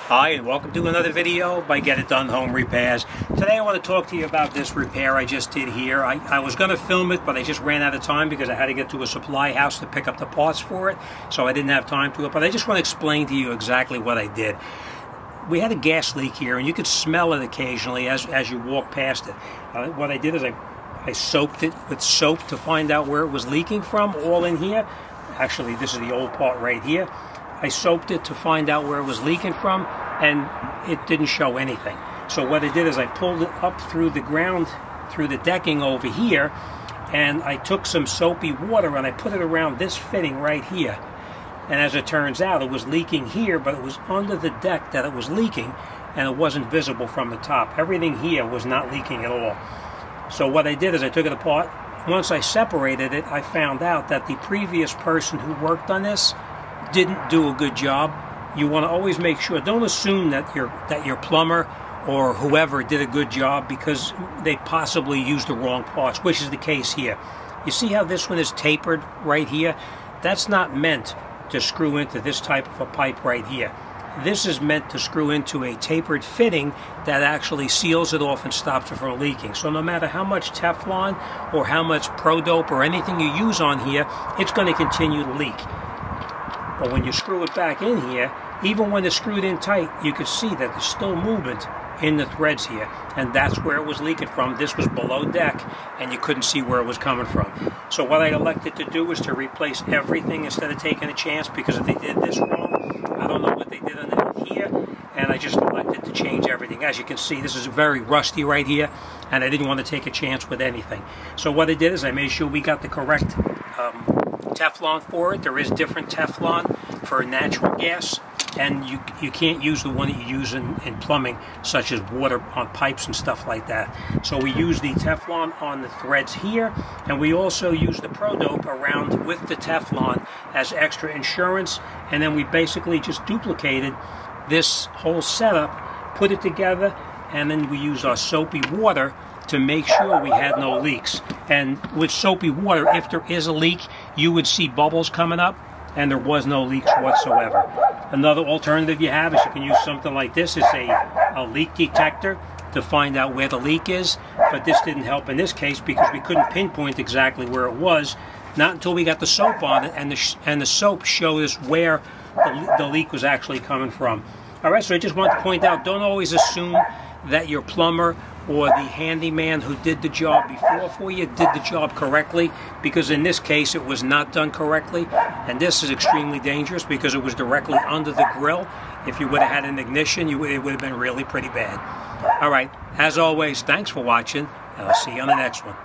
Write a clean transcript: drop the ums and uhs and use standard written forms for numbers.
Hi, and welcome to another video by Get It Done Home Repairs. Today I want to talk to you about this repair I just did here. I was going to film it, but I just ran out of time because I had to get to a supply house to pick up the parts for it, so I didn't have time to it. But I just want to explain to you exactly what I did. We had a gas leak here, and you could smell it occasionally as you walk past it. What I did is I soaked it with soap to find out where it was leaking from, all in here. Actually, this is the old part right here. I soaked it to find out where it was leaking from, and it didn't show anything. So what I did is I pulled it up through the ground, through the decking over here, and I took some soapy water and I put it around this fitting right here. And as it turns out, it was leaking here, but it was under the deck that it was leaking, and it wasn't visible from the top. Everything here was not leaking at all. So what I did is I took it apart. Once I separated it, I found out that the previous person who worked on this didn't do a good job. You want to always make sure, don't assume that your plumber or whoever did a good job because they possibly used the wrong parts, which is the case here. You see how this one is tapered right here? That's not meant to screw into this type of a pipe right here. This is meant to screw into a tapered fitting that actually seals it off and stops it from leaking. So no matter how much Teflon or how much Pro Dope or anything you use on here, it's going to continue to leak. But when you screw it back in here, even when it's screwed in tight, you can see that there's still movement in the threads here. And that's where it was leaking from. This was below deck, and you couldn't see where it was coming from. So what I elected to do was to replace everything instead of taking a chance, because if they did this wrong, I don't know what they did underneath here, and I just elected to change everything. As you can see, this is very rusty right here, and I didn't want to take a chance with anything. So what I did is I made sure we got the correct Teflon for it. There is different Teflon for natural gas, and you can't use the one that you use in plumbing, such as water on pipes and stuff like that. So we use the Teflon on the threads here, and we also use the Pro Dope around with the Teflon as extra insurance, and then we basically just duplicated this whole setup, put it together, and then we used our soapy water to make sure we had no leaks. And with soapy water, if there is a leak, you would see bubbles coming up, and there was no leaks whatsoever. Another alternative you have is you can use something like this. It's a leak detector to find out where the leak is, but this didn't help in this case because we couldn't pinpoint exactly where it was, not until we got the soap on it, and the soap showed us where the leak was actually coming from. All right, so I just want to point out, don't always assume that your plumber or the handyman who did the job before for you did the job correctly, because in this case it was not done correctly, and this is extremely dangerous because it was directly under the grill. If you would have had an ignition, it would have been really pretty bad. All right, as always, thanks for watching, and I'll see you on the next one.